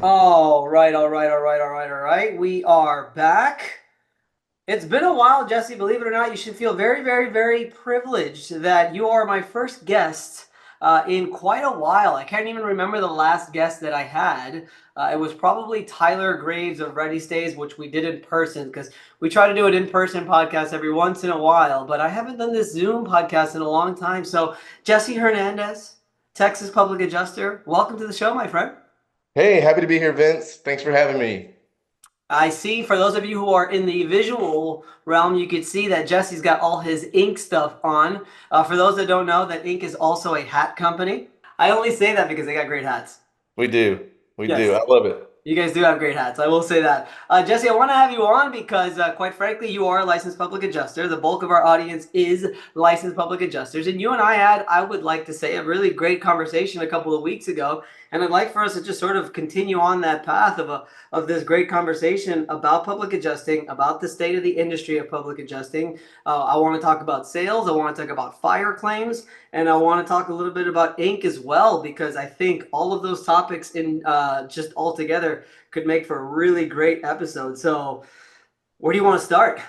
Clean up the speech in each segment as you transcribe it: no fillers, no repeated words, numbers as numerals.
All right, all right, all right, all right, all right. We are back. It's been a while, Jesse. Believe it or not, you should feel very, very, very privileged that you are my first guest in quite a while. I can't even remember the last guest that I had. It was probably Tyler Graves of Ready Stays, which we did in person because we try to do an in-person podcast every once in a while. But I haven't done this Zoom podcast in a long time. So, Jessie Hernandez, Texas Public Adjuster, welcome to the show, my friend. Hey, happy to be here, Vince. Thanks for having me. I see, for those of you who are in the visual realm, you could see that Jesse's got all his ink stuff on. For those that don't know, that ink is also a hat company. I only say that because they got great hats. We do. We do. Yes. I love it. You guys do have great hats. I will say that. Jesse, I want to have you on because, quite frankly, you are a licensed public adjuster. The bulk of our audience is licensed public adjusters. And you and I had, I would like to say, a really great conversation a couple of weeks ago. And I'd like for us to just sort of continue on that path of this great conversation about public adjusting, about the state of the industry of public adjusting. I want to talk about sales. I want to talk about fire claims. And I want to talk a little bit about ink as well, because I think all of those topics in just all together could make for a really great episode. So, where do you want to start?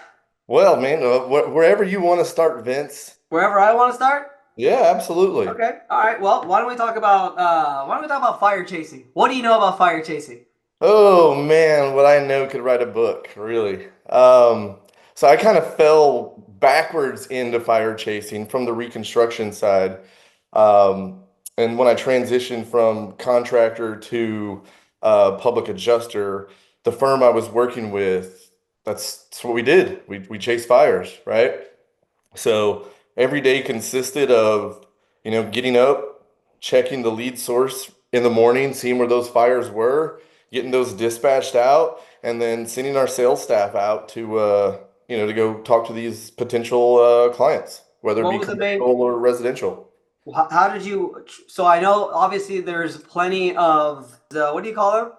Well, man, wherever you want to start, Vince. Wherever I want to start? Yeah, absolutely. Okay. All right. Well, why don't we talk about fire chasing? What do you know about fire chasing? Oh man, what I know could write a book, really. So I kind of fell backwards into fire chasing from the reconstruction side. Um, and when I transitioned from contractor to public adjuster, the firm I was working with, that's what we did. We chased fires, right? So every day consisted of, getting up, checking the lead source in the morning, seeing where those fires were, getting those dispatched out, and then sending our sales staff out to go talk to these potential clients, whether it What be was the main? commercial or residential. How did you? So I know obviously there's plenty of what do you call them?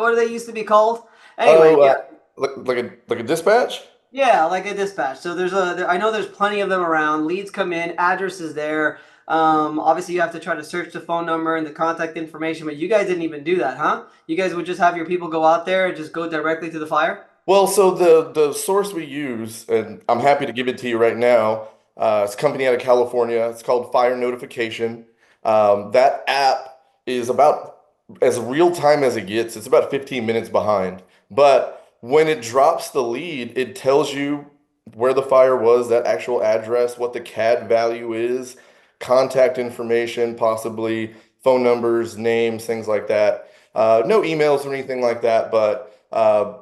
What do they used to be called? Anyway, Oh, yeah. like a dispatch? Yeah, like a dispatch. So I know there's plenty of them around. Leads come in, address is there. Obviously you have to try to search the phone number and the contact information, but you guys didn't even do that, huh? You guys would just have your people go out there and just go directly to the fire? Well, so the source we use, and I'm happy to give it to you right now. It's a company out of California. It's called Fire Notification. That app is about as real time as it gets. It's about 15 minutes behind. But when it drops the lead, it tells you where the fire was, that actual address, what the CAD value is, contact information, possibly phone numbers, names, things like that. No emails or anything like that, but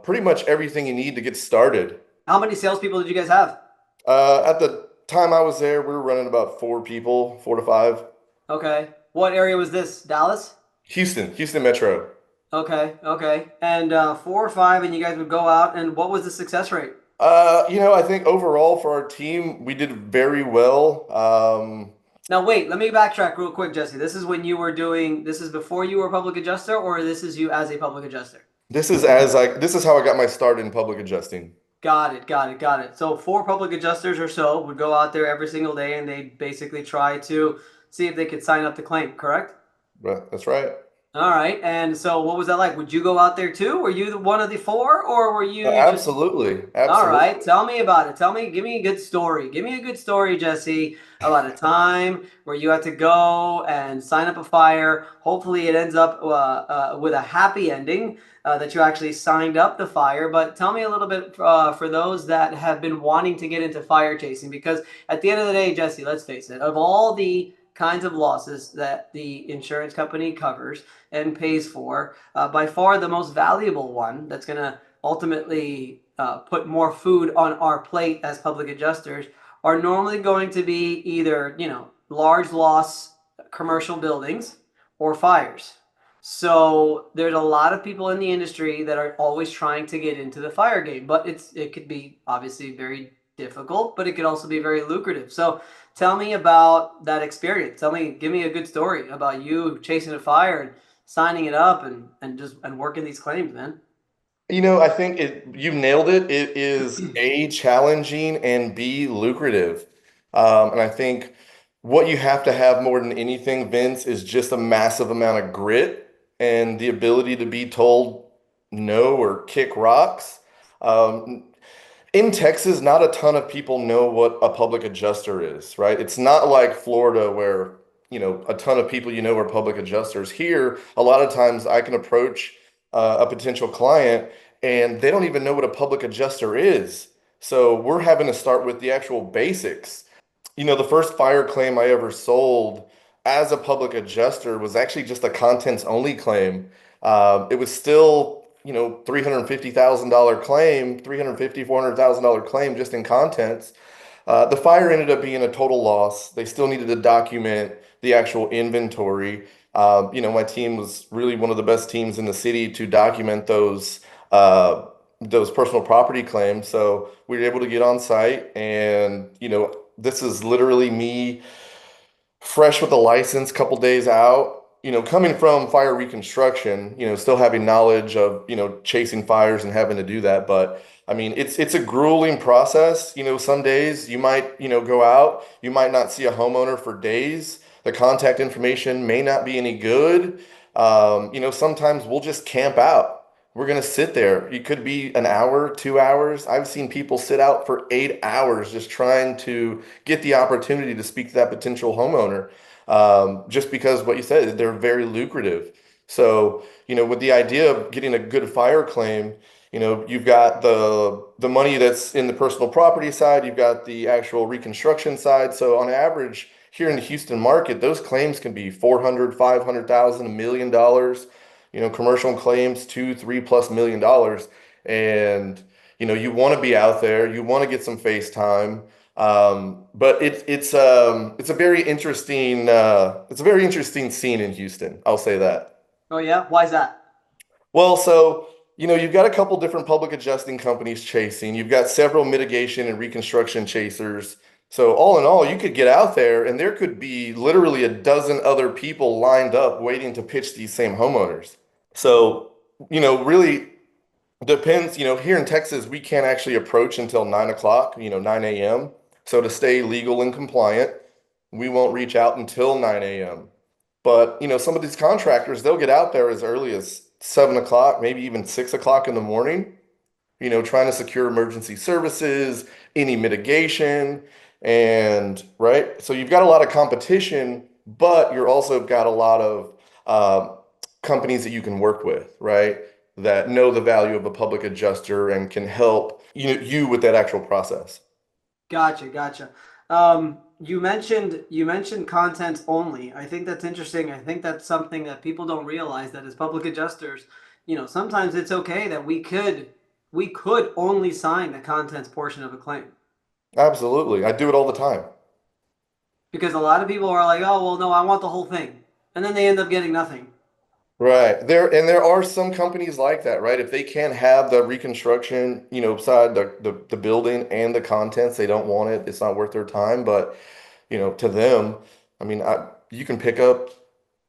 pretty much everything you need to get started. How many salespeople did you guys have? At the time I was there, we were running about four people, four to five. Okay. What area was this? Dallas? Houston Metro. Okay, okay. And 4 or 5, and you guys would go out, and what was the success rate? I think overall for our team, we did very well. Now wait, let me backtrack real quick, Jesse. This is before you were a public adjuster, or this is you as a public adjuster? This is how I got my start in public adjusting. Got it, got it, got it. So 4 public adjusters or so would go out there every single day and they basically try to see if they could sign up the claim, correct? Right, that's right. All right. And so what was that like? Would you go out there too? Were you one of the 4 or were you just Absolutely, all right, absolutely. tell me about it. Give me a good story. Give me a good story, Jesse, about a time where you had to go and sign up a fire. Hopefully, it ends up with a happy ending that you actually signed up the fire. But tell me a little bit for those that have been wanting to get into fire chasing, because at the end of the day, Jesse, let's face it, of all the kinds of losses that the insurance company covers and pays for, by far the most valuable one that's going to ultimately put more food on our plate as public adjusters are normally going to be either, large loss commercial buildings or fires. So there's a lot of people in the industry that are always trying to get into the fire game, but it could be obviously very difficult, but it could also be very lucrative. So tell me about that experience. Give me a good story about you chasing a fire and signing it up and working these claims, man. I think you nailed it. It is A, challenging and B, lucrative. And I think what you have to have more than anything, Vince, is just a massive amount of grit and the ability to be told no or kick rocks. Um, in Texas, not a ton of people know what a public adjuster is, right? It's not like Florida where, a ton of people are public adjusters. Here, a lot of times I can approach a potential client and they don't even know what a public adjuster is. So we're having to start with the actual basics. The first fire claim I ever sold as a public adjuster was actually just a contents only claim. It was still, $350,000 claim, $400,000 claim just in contents. The fire ended up being a total loss. They still needed to document the actual inventory. My team was really one of the best teams in the city to document those personal property claims. So we were able to get on site, and this is literally me fresh with a license, couple days out, coming from fire reconstruction, still having knowledge of, chasing fires and having to do that. But I mean, it's a grueling process. Some days you might, go out, you might not see a homeowner for days. The contact information may not be any good. Sometimes we'll just camp out. We're gonna sit there. It could be an hour, 2 hours. I've seen people sit out for 8 hours just trying to get the opportunity to speak to that potential homeowner, just because what you said, they're very lucrative. So, with the idea of getting a good fire claim, you've got the money that's in the personal property side, you've got the actual reconstruction side. So on average, here in the Houston market, those claims can be 400, 500,000, $1 million. Commercial claims 2, 3+ million dollars. And you want to be out there, you want to get some face time. But it's a very interesting scene in Houston. I'll say that. Oh yeah, why is that? Well, so you've got a couple different public adjusting companies chasing. You've got several mitigation and reconstruction chasers. So all in all, you could get out there and there could be literally a dozen other people lined up waiting to pitch these same homeowners. So, really depends. Here in Texas, we can't actually approach until 9 o'clock, 9 a.m. So to stay legal and compliant, we won't reach out until 9 a.m. But, some of these contractors, they'll get out there as early as 7 o'clock, maybe even 6 o'clock in the morning, trying to secure emergency services, any mitigation, and right. So you've got a lot of competition, but you're also got a lot of companies that you can work with, right? That know the value of a public adjuster and can help you with that actual process. Gotcha, gotcha. You mentioned contents only. I think that's interesting. I think that's something that people don't realize that as public adjusters, sometimes it's okay that we could only sign the contents portion of a claim. Absolutely. I do it all the time. Because a lot of people are like, oh, well, no, I want the whole thing. And then they end up getting nothing. Right. There are some companies like that, right? If they can't have the reconstruction, side, the building and the contents, they don't want it. It's not worth their time. But, to them, I mean, you can pick up,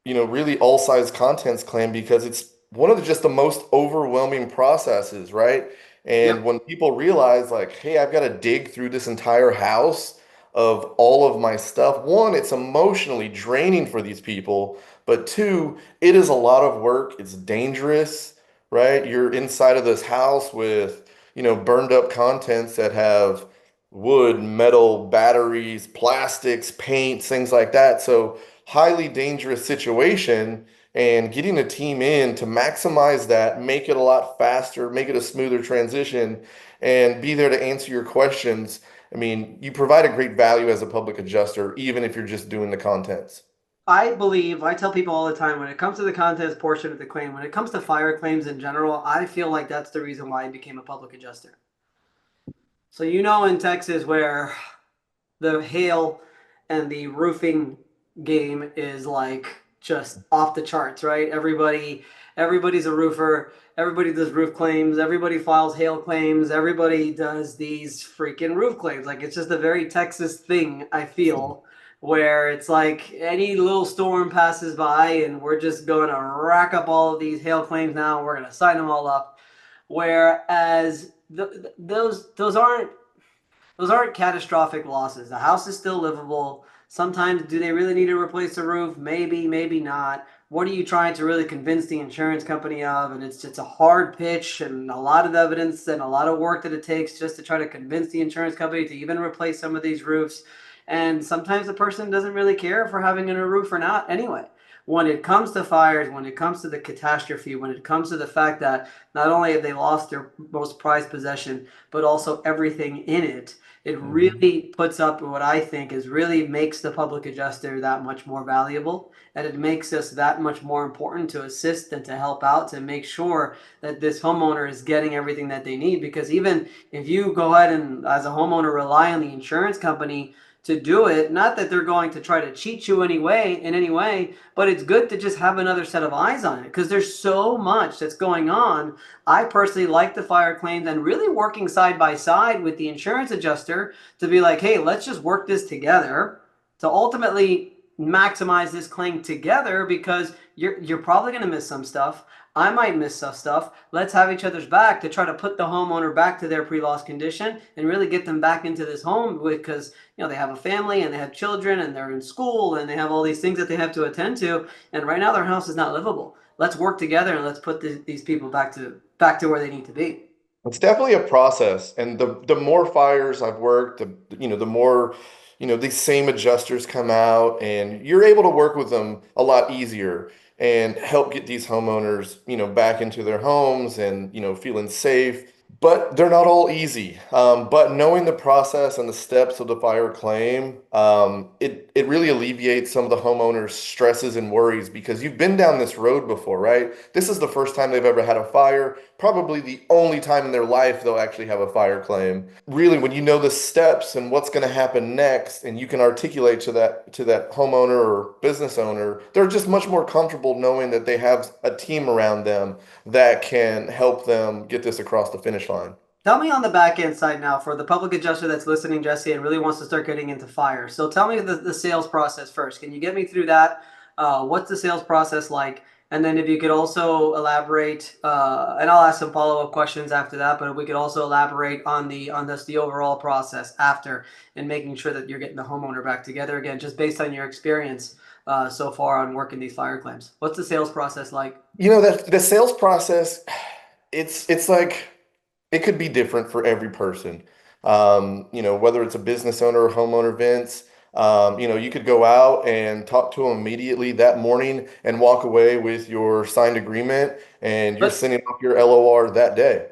really all size contents claim because it's one of just the most overwhelming processes, right? And Yep. when people realize like, hey, I've got to dig through this entire house of all of my stuff, one, it's emotionally draining for these people, but two, it is a lot of work. It's dangerous, right? You're inside of this house with, burned up contents that have wood, metal, batteries, plastics, paints, things like that. So highly dangerous situation, and getting a team in to maximize that, make it a lot faster, make it a smoother transition, and be there to answer your questions. I mean, you provide a great value as a public adjuster, even if you're just doing the contents. I tell people all the time when it comes to the contents portion of the claim, when it comes to fire claims in general, I feel like that's the reason why I became a public adjuster. So, in Texas where the hail and the roofing game is like just off the charts, right? Everybody's a roofer. Everybody does roof claims. Everybody files hail claims. Everybody does these freaking roof claims. Like it's just a very Texas thing, I feel, where it's like any little storm passes by and we're just going to rack up all of these hail claims now. We're going to sign them all up. Whereas those aren't catastrophic losses. The house is still livable. Sometimes, do they really need to replace the roof? Maybe, maybe not. What are you trying to really convince the insurance company of? And it's a hard pitch and a lot of evidence and a lot of work that it takes just to try to convince the insurance company to even replace some of these roofs. And sometimes the person doesn't really care for having a new roof or not anyway. When it comes to fires, when it comes to the catastrophe, when it comes to the fact that not only have they lost their most prized possession, but also everything in it, it Mhm. really puts up what I think is really makes the public adjuster that much more valuable, and it makes us that much more important to assist and to help out to make sure that this homeowner is getting everything that they need. Because even if you go ahead and, as a homeowner, rely on the insurance company to do it, not that they're going to try to cheat you in any way, but it's good to just have another set of eyes on it because there's so much that's going on. I personally like the fire claims and really working side by side with the insurance adjuster to be like, hey, let's just work this together to ultimately maximize this claim together because you're probably going to miss some stuff. I might miss some stuff. Let's have each other's back to try to put the homeowner back to their pre-loss condition and really get them back into this home because they have a family and they have children and they're in school and they have all these things that they have to attend to, and right now their house is not livable. Let's work together and let's put these people back to where they need to be. It's definitely a process, and the more fires I've worked, the more these same adjusters come out, and you're able to work with them a lot easier and help get these homeowners back into their homes and feeling safe. But they're not all easy. But knowing the process and the steps of the fire claim, it really alleviates some of the homeowners' stresses and worries because you've been down this road before, right? This is the first time they've ever had a fire, probably the only time in their life they'll actually have a fire claim. Really, when you know the steps and what's going to happen next, and you can articulate to that homeowner or business owner, they're just much more comfortable knowing that they have a team around them that can help them get this across the finish line. Tell me on the back end side now for the public adjuster that's listening, Jesse, and really wants to start getting into fire. So tell me the sales process first. Can you get me through that? What's the sales process like? And then if you could also elaborate, and I'll ask some follow-up questions after that, but if we could also elaborate on the overall process after and making sure that you're getting the homeowner back together again, just based on your experience so far on working these fire claims. What's the sales process like? That the sales process, it's like it could be different for every person. Whether it's a business owner or homeowner, Vince, you could go out and talk to them immediately that morning and walk away with your signed agreement and you're But sending off your LOR that day.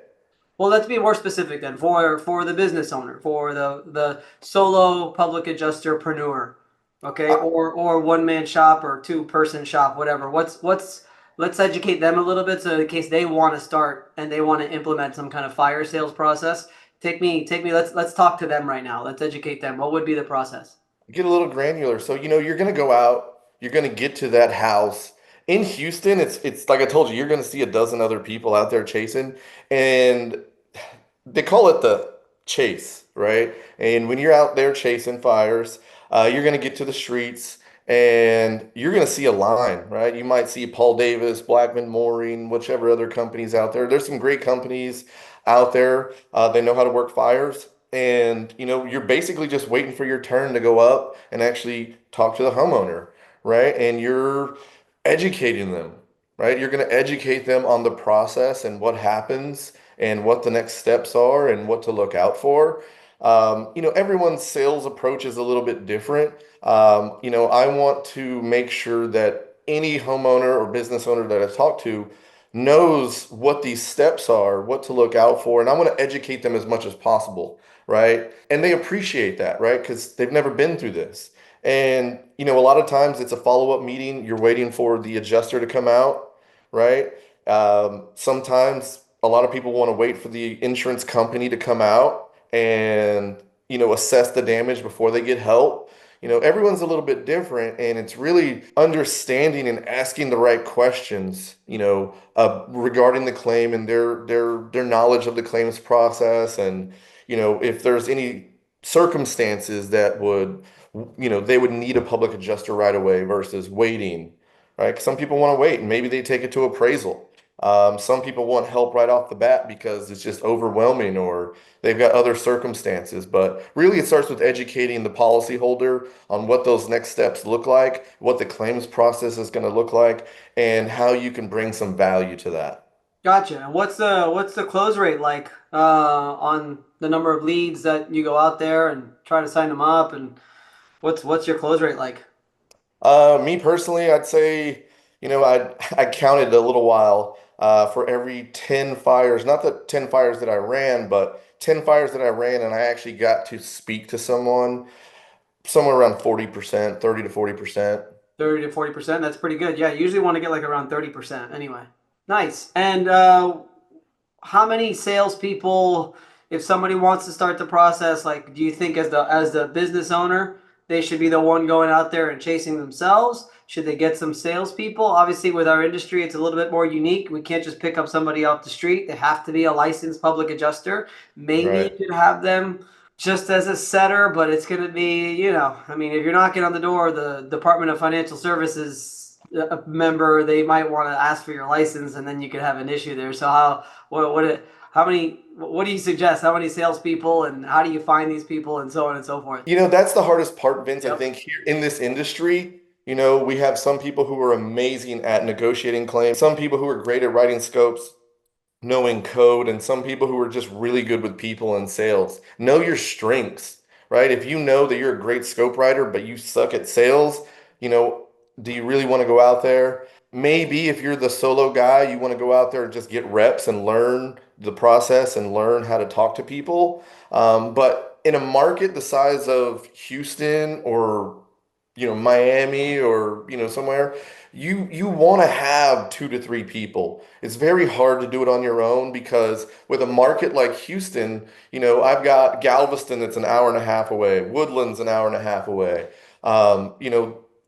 Well, let's be more specific then. For the business owner, for the solo public adjusterpreneur, okay, I, or one man shop or two-person shop, whatever. What's Let's educate them a little bit so in case they want to start and they want to implement some kind of fire sales process. Take me. Let's talk to them right now. Let's educate them. What would be the process? get a little granular. So, you're going to go out, you're going to get to that house. In Houston, it's like I told you, you're going to see a dozen other people out there chasing, and they call it the chase, right? And when you're out there chasing fires, you're going to get to the streets and you're going to see a line, right? You might see Paul Davis, Blackman Mooring, whichever other companies out there. There's some great companies out there. They know how to work fires. And you're basically just waiting for your turn to go up and actually talk to the homeowner, right? And you're educating them, right? You're going to educate them on the process and what happens and what the next steps are and what to look out for. Everyone's sales approach is a little bit different. I want to make sure that any homeowner or business owner that I talk to knows what these steps are, what to look out for, and I want to educate them as much as possible, right? And they appreciate that, right? Because they've never been through this. And, a lot of times it's a follow-up meeting. You're waiting for the adjuster to come out, right? Sometimes a lot of people want to wait for the insurance company to come out and, assess the damage before they get help. Everyone's a little bit different, and it's really understanding and asking the right questions, regarding the claim and their knowledge of the claims process, and if there's any circumstances that would, they would need a public adjuster right away versus waiting, right? 'Cause some people want to wait, and maybe they take it to appraisal. Some people want help right off the bat because it's just overwhelming or they've got other circumstances. But really, it starts with educating the policyholder on what those next steps look like, what the claims process is going to look like, and how you can bring some value to that. Gotcha. And what's the close rate like on the number of leads that you go out there and try to sign them up, and what's your close rate like? Me personally, I'd say, I counted a little while for every 10 fires, not the 10 fires that I ran, but 10 fires that I ran and I actually got to speak to someone somewhere around 40%, 30 to 40%. 30 to 40%. That's pretty good. Yeah, you usually want to get like around 30% anyway. Nice. And how many salespeople, if somebody wants to start the process, like do you think as the business owner, they should be the one going out there and chasing themselves? Should they get some salespeople? Obviously, with our industry, it's a little bit more unique. We can't just pick up somebody off the street. They have to be a licensed public adjuster. Maybe you Right. could have them just as a setter, but it's going to be, I mean, if you're knocking on the door, the Department of Financial Services member, they might want to ask for your license, and then you could have an issue there. So how many, what do you suggest? How many salespeople, and how do you find these people, and so on and so forth? That's the hardest part, Vince, I Yep. think, here in this industry. We have some people who are amazing at negotiating claims, some people who are great at writing scopes, knowing code, and some people who are just really good with people and sales. Know your strengths, right? If you know that you're a great scope writer, but you suck at sales, you know, do you really want to go out there? Maybe if you're the solo guy, you want to go out there and just get reps and learn the process and learn how to talk to people. But in a market the size of Houston or Miami or somewhere, you want to have 2 to 3 people. It's very hard to do it on your own because with a market like Houston, I've got Galveston that's an hour and a half away, Woodland's an hour and a half away.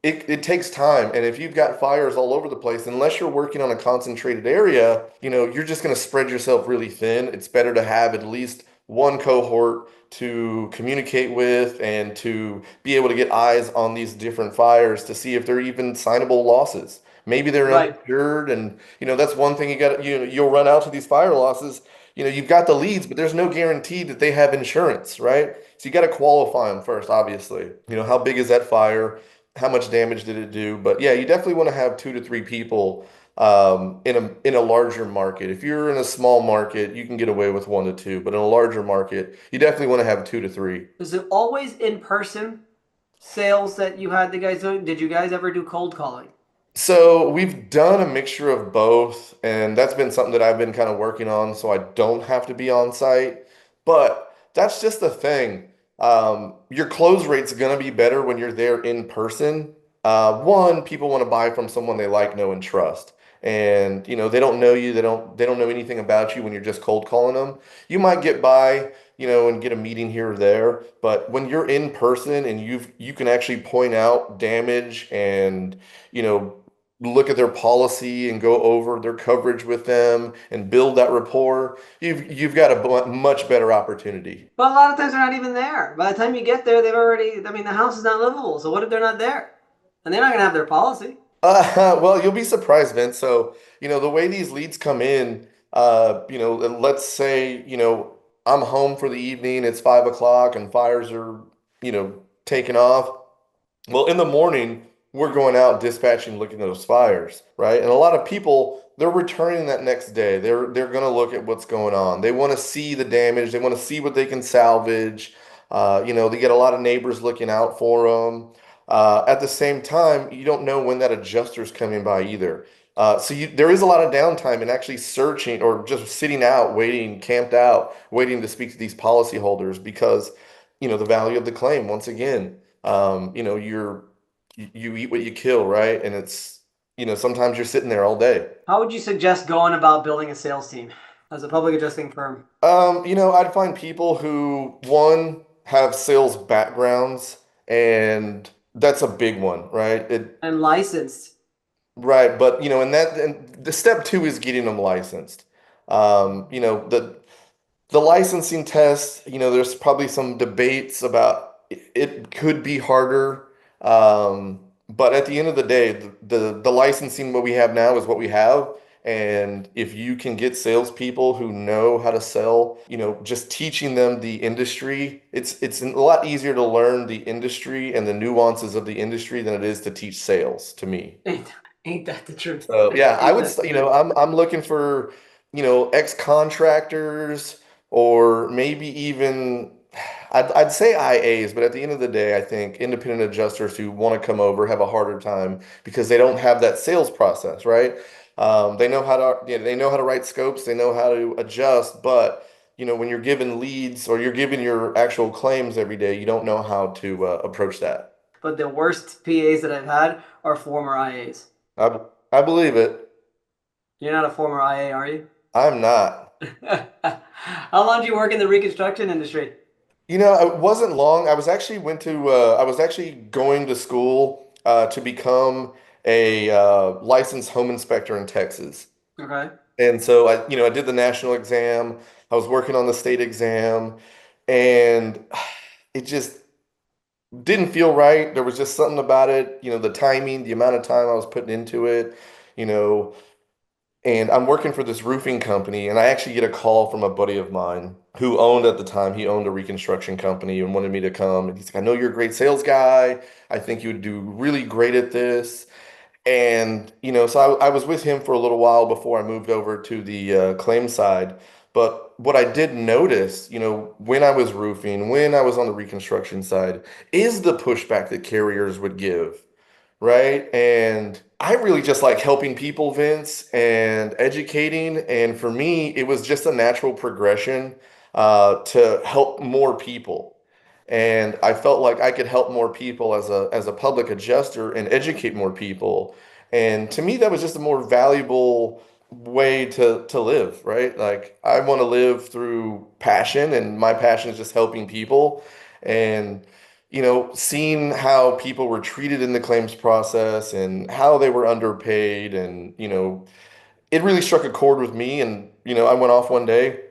It takes time, and if you've got fires all over the place, unless you're working on a concentrated area, you're just going to spread yourself really thin. It's better to have at least one cohort to communicate with and to be able to get eyes on these different fires to see if they're even signable losses. Maybe they're Right. uninsured, and that's one thing you'll run out to these fire losses. You've got the leads, but there's no guarantee that they have insurance, right? So you got to qualify them first, obviously. How big is that fire? How much damage did it do? But yeah, you definitely want to have 2 to 3 people in a larger market. If you're in a small market, you can get away with 1 to 2, but in a larger market, you definitely want to have 2 to 3. Is it always in person sales that you had the guys doing? Did you guys ever do cold calling? So we've done a mixture of both, and that's been something that I've been kind of working on, so I don't have to be on site. But that's just the thing. Your close rate's gonna be better when you're there in person. One, people want to buy from someone they like, know, and trust. And they don't know you, they don't know anything about you when you're just cold calling them. You might get by, and get a meeting here or there, but when you're in person and you can actually point out damage and you know look at their policy and go over their coverage with them and build that rapport, you've got a much better opportunity. But a lot of times they're not even there. By the time you get there, they've already, I mean, the house is not livable. So what if they're not there? And they're not going to have their policy. Well, you'll be surprised, Vince. So, the way these leads come in, and let's say, I'm home for the evening, it's 5 o'clock and fires are, taking off. Well, in the morning, we're going out dispatching, looking at those fires, right? And a lot of people, they're returning that next day. They're going to look at what's going on. They want to see the damage. They want to see what they can salvage. They get a lot of neighbors looking out for them. At the same time, you don't know when that adjuster's coming by either. There is a lot of downtime in actually searching or just sitting out, waiting, camped out, waiting to speak to these policyholders because, the value of the claim, once again, you eat what you kill, right? And sometimes you're sitting there all day. How would you suggest going about building a sales team as a public adjusting firm I'd find people who, one, have sales backgrounds, and that's a big one, right? and licensed? Right, but and the step two is getting them licensed. The licensing test, there's probably some debates about it could be harder. But at the end of the day, the licensing what we have now is what we have. And if you can get salespeople who know how to sell, just teaching them the industry, it's a lot easier to learn the industry and the nuances of the industry than it is to teach sales to me. Ain't, ain't that the truth? So yeah, I Ain't would, that the truth? I'm looking for, ex-contractors or maybe even I'd say IAs, but at the end of the day, I think independent adjusters who want to come over have a harder time because they don't have that sales process, right? They know how to, they know how to write scopes, they know how to adjust, but when you're given leads or you're given your actual claims every day, you don't know how to approach that. But the worst PAs that I've had are former IAs. I, I believe it. You're not a former IA, are you? I'm not. How long do you work in the reconstruction industry? It wasn't long. I was actually going to school to become a licensed home inspector in Texas. Okay. And so I did the national exam. I was working on the state exam, and it just didn't feel right. There was just something about it, the timing, the amount of time I was putting into it, you know, and I'm working for this roofing company, and I actually get a call from a buddy of mine who owned at the time, he owned a reconstruction company and wanted me to come. And he's like, I know you're a great sales guy. I think you would do really great at this. And, so I was with him for a little while before I moved over to the claim side. But what I did notice, when I was roofing, when I was on the reconstruction side, is the pushback that carriers would give, right? And I really just like helping people, Vince, and educating. And for me, it was just a natural progression to help more people. And I felt like I could help more people as a public adjuster and educate more people. And to me, that was just a more valuable way to live, right? Like I want to live through passion, and my passion is just helping people. And seeing how people were treated in the claims process and how they were underpaid, and it really struck a chord with me. And I went off one day.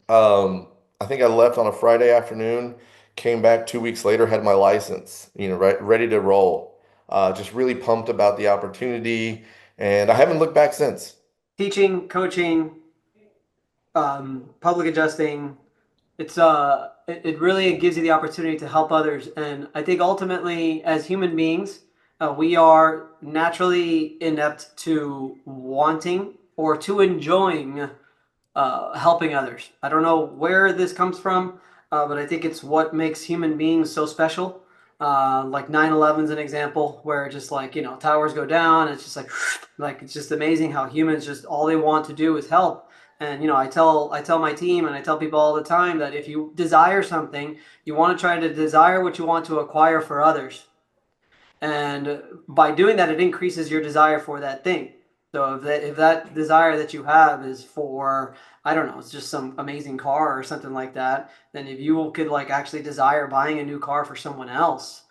I think I left on a Friday afternoon, came back 2 weeks later, had my license, right, ready to roll. Just really pumped about the opportunity, and I haven't looked back since. Teaching, coaching, public adjusting, it really gives you the opportunity to help others. And I think ultimately, as human beings, we are naturally inept to wanting or to enjoying helping others. I don't know where this comes from, but I think it's what makes human beings so special. Like 9/11 is an example where just like, towers go down. It's just like it's just amazing how humans just all they want to do is help. And I tell my team and I tell people all the time that if you desire something, you want to try to desire what you want to acquire for others. And by doing that, it increases your desire for that thing. So if that desire that you have is for, I don't know, it's just some amazing car or something like that, then if you could like actually desire buying a new car for someone else,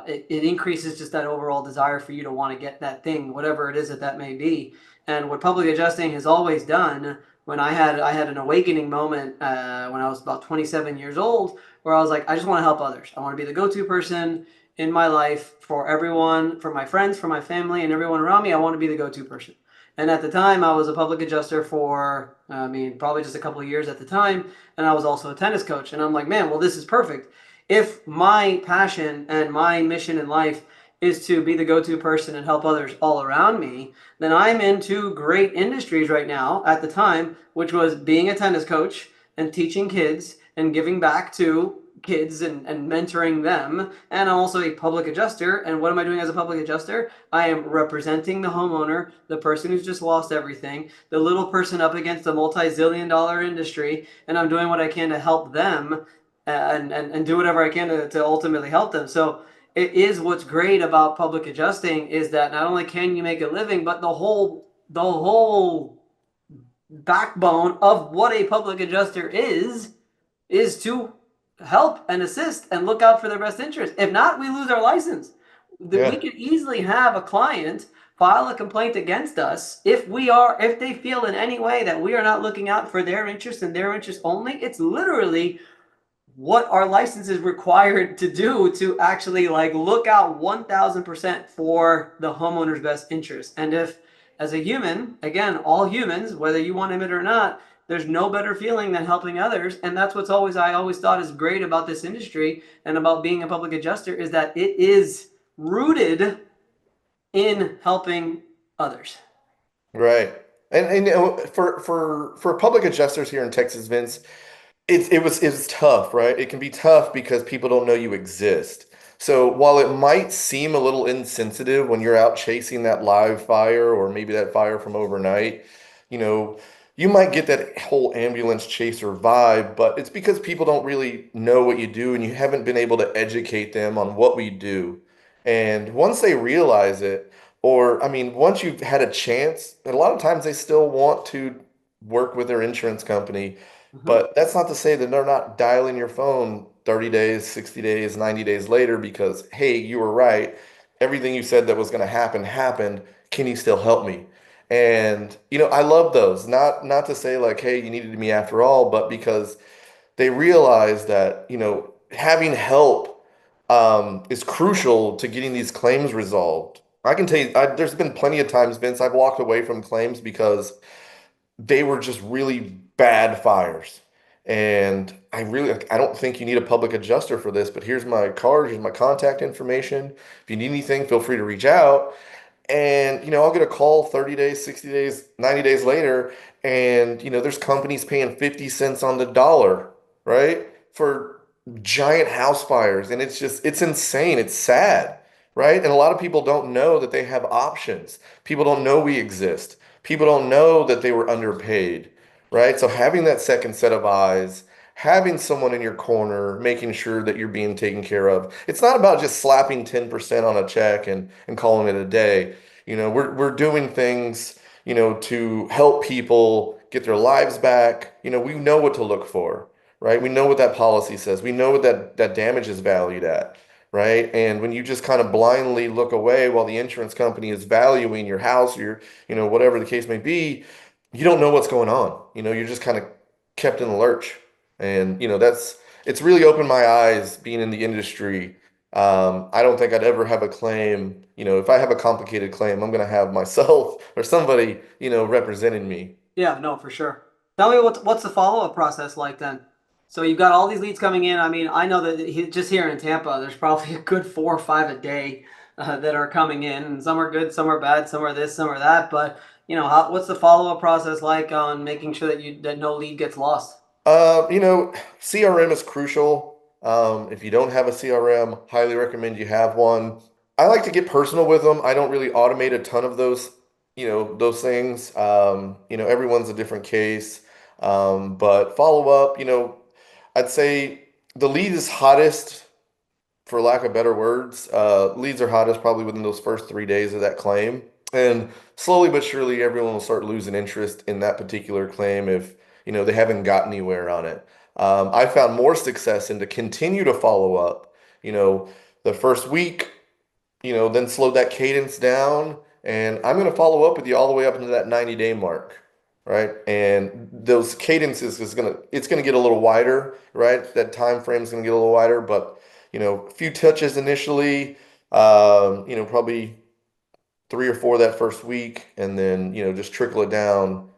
it increases just that overall desire for you to want to get that thing, whatever it is that may be. And what public adjusting has always done, when I had an awakening moment when I was about 27 years old, where I was like, I just want to help others. I want to be the go-to person in my life for everyone, for my friends, for my family, and everyone around me. I want to be the go-to person. And at the time, I was a public adjuster for, probably just a couple of years at the time. And I was also a tennis coach. And I'm like, man, well, this is perfect. If my passion and my mission in life is to be the go-to person and help others all around me, then I'm in two great industries right now at the time, which was being a tennis coach and teaching kids and giving back to kids and mentoring them. And I'm also a public adjuster. And what am I doing as a public adjuster? I am representing the homeowner, the person who's just lost everything, the little person up against a multi-zillion dollar industry. And I'm doing what I can to help them and do whatever I can to ultimately help them. So it is what's great about public adjusting is that not only can you make a living, but the whole backbone of what a public adjuster is to help and assist and look out for their best interest. If not, we lose our license. We Yeah. could easily have a client file a complaint against us if they feel in any way that we are not looking out for their interest and their interest only. It's literally what our license is required to do to actually like look out 1000% for the homeowner's best interest. And if as a human, again, all humans, whether you want to admit it or not, there's no better feeling than helping others. And that's what's always, I always thought is great about this industry and about being a public adjuster is that it is rooted in helping others. Right. And you know, for public adjusters here in Texas, Vince, it was tough, right? It can be tough because people don't know you exist. So while it might seem a little insensitive when you're out chasing that live fire or maybe that fire from overnight, you know, you might get that whole ambulance chaser vibe, but it's because people don't really know what you do and you haven't been able to educate them on what we do. And once they realize it, or I mean, once you've had a chance, and a lot of times they still want to work with their insurance company, Mm-hmm. but that's not to say that they're not dialing your phone 30 days, 60 days, 90 days later because, hey, you were right. Everything you said that was going to happen happened. Can you still help me? And I love those. Not to say like, hey, you needed me after all, but because they realize that, having help is crucial to getting these claims resolved. I can tell you, there's been plenty of times, Vince, I've walked away from claims because they were just really bad fires. And I don't think you need a public adjuster for this, but here's my card, here's my contact information. If you need anything, feel free to reach out. And, I'll get a call 30 days, 60 days, 90 days later. And, there's companies paying 50 cents on the dollar, right? For giant house fires. And it's insane. It's sad, right? And a lot of people don't know that they have options. People don't know we exist. People don't know that they were underpaid, right? So having that second set of eyes, having someone in your corner, making sure that you're being taken care of. It's not about just slapping 10% on a check and calling it a day. We're doing things, to help people get their lives back. We know what to look for, right? We know what that policy says. We know what that damage is valued at, right? And when you just kind of blindly look away while the insurance company is valuing your house, whatever the case may be, you don't know what's going on. You're just kind of kept in the lurch. And, it's really opened my eyes being in the industry. I don't think I'd ever have a claim. If I have a complicated claim, I'm going to have myself or somebody, representing me. Yeah, no, for sure. Tell me what's the follow-up process like then? So you've got all these leads coming in. I mean, I know that just here in Tampa, there's probably a good 4 or 5 a day that are coming in, and some are good, some are bad, some are this, some are that. But what's the follow-up process like on making sure that no lead gets lost? CRM is crucial. If you don't have a CRM, highly recommend you have one. I like to get personal with them. I don't really automate a ton of those things. Everyone's a different case. But follow up, I'd say the lead is hottest, for lack of better words. Leads are hottest probably within those first 3 days of that claim. And slowly but surely, everyone will start losing interest in that particular claim if, they haven't got anywhere on it. I found more success in to continue to follow up, you know, the first week, then slow that cadence down. And I'm going to follow up with you all the way up into that 90-day mark, right? And those cadences it's going to get a little wider, right? That time frame is going to get a little wider, but a few touches initially, probably 3 or 4 that first week, and then just trickle it down,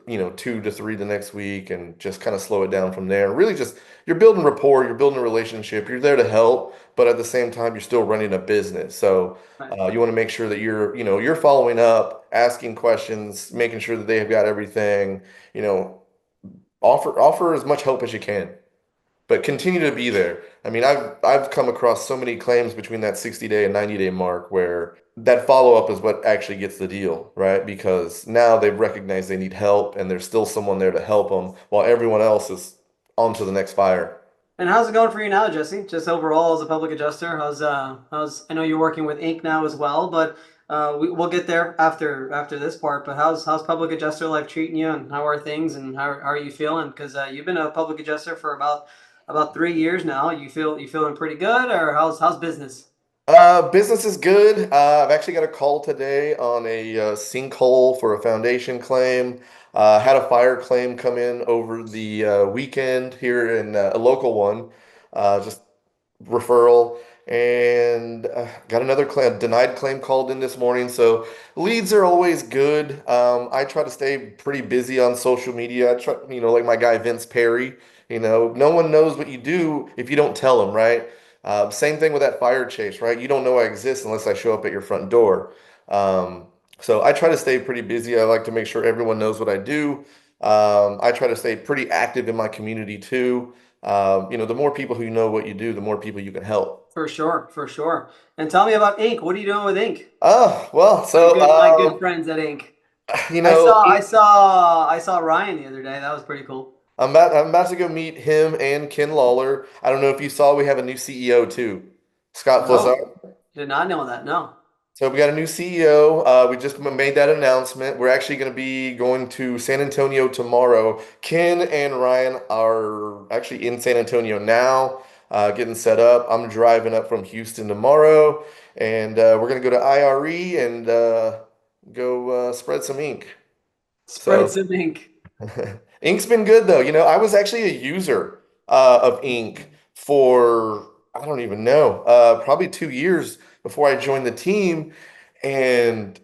2 to 3 the next week, and just kind of slow it down from there. Really, just you're building rapport, you're building a relationship, you're there to help, but at the same time, you're still running a business. So Right. you want to make sure that you're following up, asking questions, making sure that they have got everything. You know, offer as much help as you can, but continue to be there. I mean, I've come across so many claims between that 60-day and 90-day mark where that follow-up is what actually gets the deal, right? Because now they've recognized they need help and there's still someone there to help them while everyone else is on to the next fire. And how's it going for you now, Jesse? Just overall as a public adjuster, how's I know you're working with Ink now as well, but we'll get there after this part. But how's public adjuster life treating you, and how are things, and how are you feeling? Because you've been a public adjuster for about 3 years now. You feeling pretty good, or how's business? Business is good. I've actually got a call today on a sinkhole for a foundation claim. Had a fire claim come in over the weekend here in a local one, just referral. and got another claim, denied claim called in this morning. So leads are always good. I try to stay pretty busy on social media. I try, like my guy Vince Perry. No one knows what you do if you don't tell them, right? Same thing with that fire chase, right? You don't know I exist unless I show up at your front door. Um, so I try to stay pretty busy. I like to make sure everyone knows what I do. I try to stay pretty active in my community too. The more people who know what you do, the more people you can help. For sure, for sure. And tell me about Ink. What are you doing with Ink? Oh, well, so My good friends at Ink. you know, I saw Ryan the other day. That was pretty cool. I'm about to go meet him and Ken Lawler. I don't know if you saw we have a new CEO too, Scott Fazar. No, did not know that. No. So we got a new CEO. We just made that announcement. We're actually going to be going to San Antonio tomorrow. Ken and Ryan are actually in San Antonio now, getting set up. I'm driving up from Houston tomorrow, and we're going to go to IRE and go spread some ink. Spread So some ink. ink's been good though. I was actually a user of ink for I don't even know, probably 2 years before I joined the team. And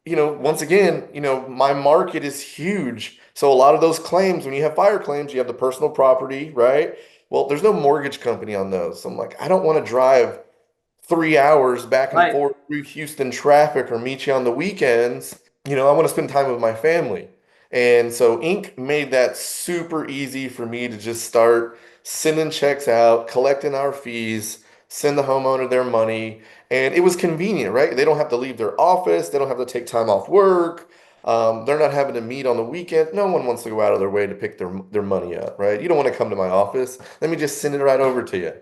once again, my market is huge. So a lot of those claims, when you have fire claims, you have the personal property, right? Well, there's no mortgage company on those. So I'm like, I don't want to drive 3 hours back and Right. forth through Houston traffic or meet you on the weekends. I want to spend time with my family. And so Inc. made that super easy for me to just start sending checks out, collecting our fees, send the homeowner their money. And it was convenient, right? They don't have to leave their office, they don't have to take time off work. They're not having to meet on the weekend. No one wants to go out of their way to pick their money up, right? You don't want to come to my office. Let me just send it right over to you.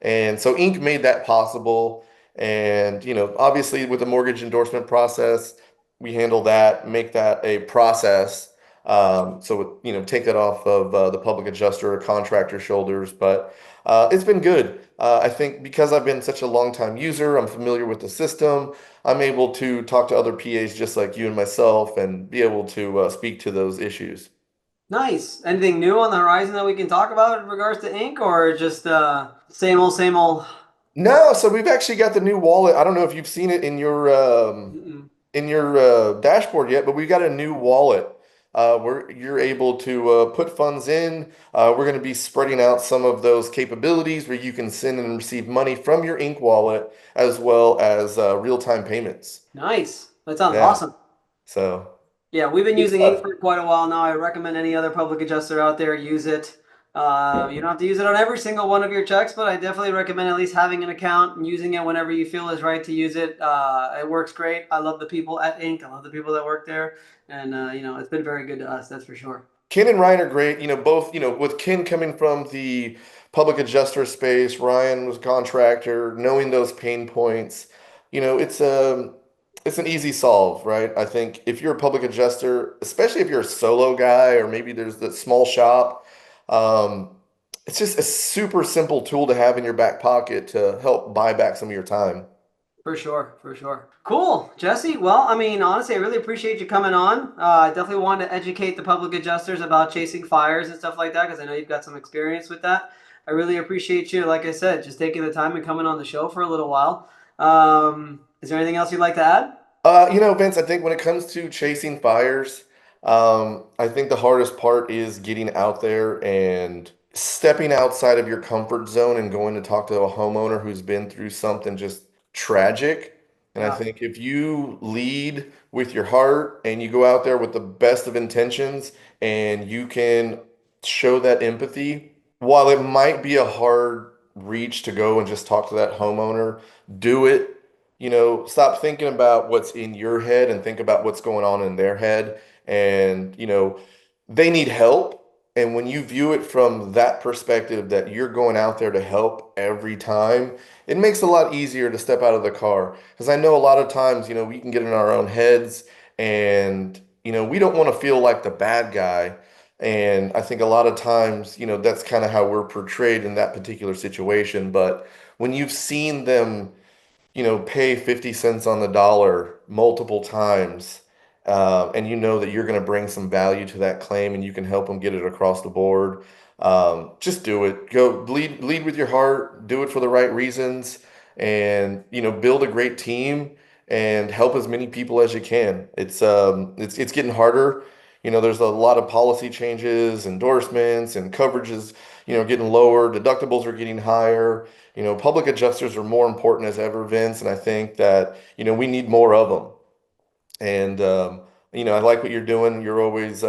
And so Inc. made that possible. And, obviously with the mortgage endorsement process, we handle that, make that a process. So, take that off of the public adjuster or contractor shoulders. But it's been good. I think because I've been such a long time user, I'm familiar with the system. I'm able to talk to other PAs just like you and myself and be able to speak to those issues. Nice. Anything new on the horizon that we can talk about in regards to ink, or just same old, same old? No, so we've actually got the new wallet. I don't know if you've seen it Mm-mm. in your dashboard yet, but we got a new wallet where you're able to put funds in. We're going to be spreading out some of those capabilities where you can send and receive money from your Ink wallet as well as real-time payments. Nice. That sounds Yeah. awesome. So Yeah, we've been good using ink stuff. for quite a while now. I recommend any other public adjuster out there use it. You don't have to use it on every single one of your checks, but I definitely recommend at least having an account and using it whenever you feel is right to use it. It works great. I love the people at Ink. I love the people that work there, and it's been very good to us. That's for sure. Ken and Ryan are great. Both, with Ken coming from the public adjuster space, Ryan was a contractor, knowing those pain points, it's an easy solve, right? I think if you're a public adjuster, especially if you're a solo guy or maybe there's that small shop, um, it's just a super simple tool to have in your back pocket to help buy back some of your time. For sure, for sure. Cool, Jesse. Well, I mean, honestly, I really appreciate you coming on. I definitely wanted to educate the public adjusters about chasing fires and stuff like that because I know you've got some experience with that. I really appreciate you, like I said, just taking the time and coming on the show for a little while. Is there anything else you'd like to add? Vince, I think when it comes to chasing fires, I think the hardest part is getting out there and stepping outside of your comfort zone and going to talk to a homeowner who's been through something just tragic. And I Yeah, think if you lead with your heart and you go out there with the best of intentions and you can show that empathy, while it might be a hard reach to go and just talk to that homeowner, do it. Stop thinking about what's in your head and think about what's going on in their head. And, they need help. And when you view it from that perspective that you're going out there to help every time, it makes it a lot easier to step out of the car. Because I know a lot of times, we can get in our own heads and, we don't want to feel like the bad guy. And I think a lot of times, that's kind of how we're portrayed in that particular situation. But when you've seen them, pay 50 cents on the dollar multiple times, and you know that you're going to bring some value to that claim and you can help them get it across the board. Just do it. Go lead with your heart, do it for the right reasons, and build a great team and help as many people as you can. It's getting harder. There's a lot of policy changes, endorsements, and coverages, getting lower. Deductibles are getting higher. Public adjusters are more important as ever, Vince, and I think that, we need more of them. And I like what you're doing. You're always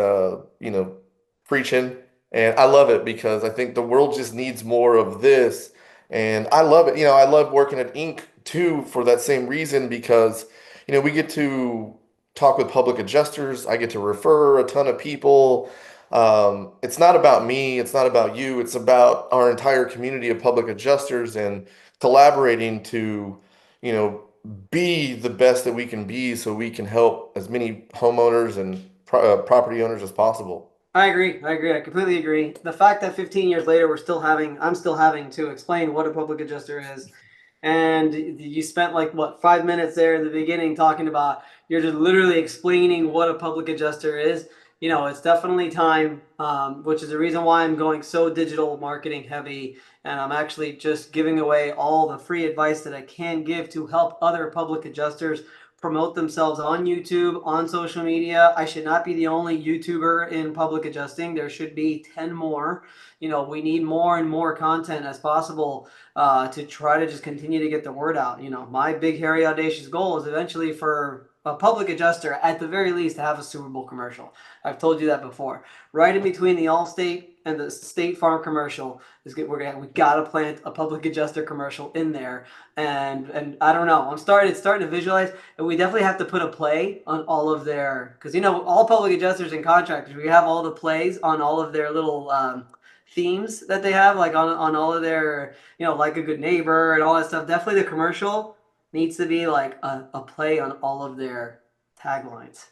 preaching, and I love it because I think the world just needs more of this. And I love it. I love working at Inc. too for that same reason because we get to talk with public adjusters. I get to refer a ton of people. It's not about me, it's not about you, it's about our entire community of public adjusters and collaborating to, you know, be the best that we can be so we can help as many homeowners and property owners as possible. I agree. I agree. I completely agree. The fact that 15 years later I'm still having to explain what a public adjuster is, and you spent like what 5 minutes there in the beginning talking about you're just literally explaining what a public adjuster is. It's definitely time, which is the reason why I'm going so digital marketing heavy, and I'm actually just giving away all the free advice that I can give to help other public adjusters promote themselves on YouTube, on social media. I should not be the only YouTuber in public adjusting. There should be 10 more. We need more and more content as possible to try to just continue to get the word out. My big, hairy, audacious goal is eventually for a public adjuster, at the very least, to have a Super Bowl commercial. I've told you that before. Right in between the Allstate and the State Farm commercial is good. We gotta plant a public adjuster commercial in there, and I don't know. It's starting to visualize, and we definitely have to put a play on all of their, because all public adjusters and contractors, we have all the plays on all of their little themes that they have, like on all of their, like a good neighbor and all that stuff. Definitely the commercial needs to be like a play on all of their taglines.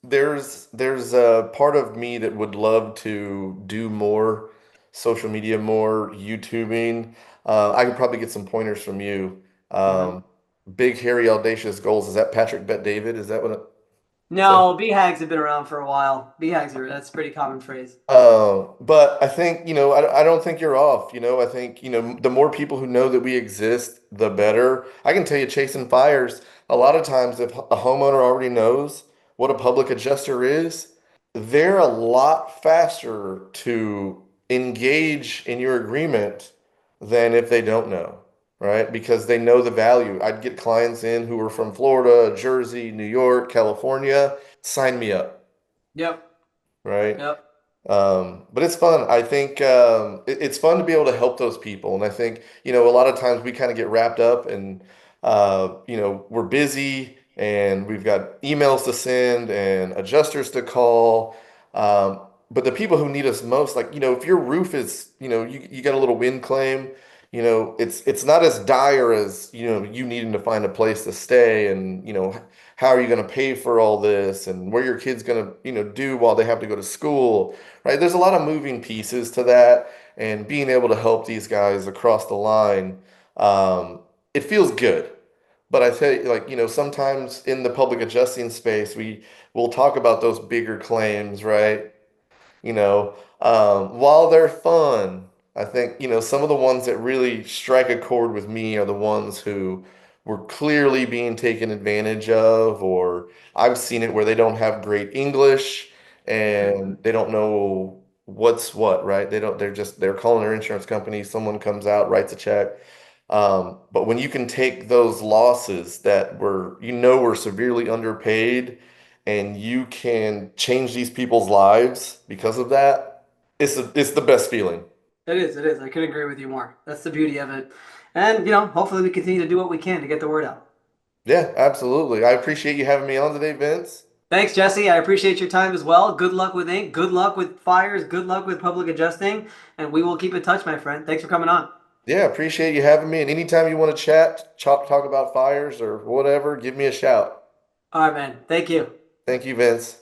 There's a part of me that would love to do more social media, more YouTubing. I could probably get some pointers from you. Mhm. Big, hairy, audacious goals. Is that Patrick Bet David? Is that what it says? No, BHAGs have been around for a while. That's a pretty common phrase. But I think, I don't think you're off. I think, the more people who know that we exist, the better. I can tell you, chasing fires, a lot of times, if a homeowner already knows what a public adjuster is, they're a lot faster to engage in your agreement than if they don't know, right? Because they know the value. I'd get clients in who are from Florida, Jersey, New York, California, sign me up, Yep. right? Yep. But it's fun. I think it's fun to be able to help those people. And I think, a lot of times we kind of get wrapped up and, we're busy and we've got emails to send and adjusters to call. But the people who need us most, like, if your roof is, you got a little wind claim, it's not as dire as, you needing to find a place to stay and, how are you going to pay for all this and where your kid's going to, do while they have to go to school, right? There's a lot of moving pieces to that, and being able to help these guys across the line, it feels good. But I tell you, like, sometimes in the public adjusting space, we'll talk about those bigger claims, right? While they're fun, I think, some of the ones that really strike a chord with me are the ones who were clearly being taken advantage of, or I've seen it where they don't have great English and they don't know what's what, right? They're calling their insurance company, someone comes out, writes a check. But when you can take those losses that were severely underpaid and you can change these people's lives because of that, it's the best feeling. It is. It is. I couldn't agree with you more. That's the beauty of it. And, hopefully we continue to do what we can to get the word out. Yeah, absolutely. I appreciate you having me on today, Vince. Thanks, Jesse. I appreciate your time as well. Good luck with ink. Good luck with fires. Good luck with public adjusting. And we will keep in touch, my friend. Thanks for coming on. Yeah, appreciate you having me. And anytime you want to chat, talk about fires or whatever, give me a shout. All right, man. Thank you. Thank you, Vince.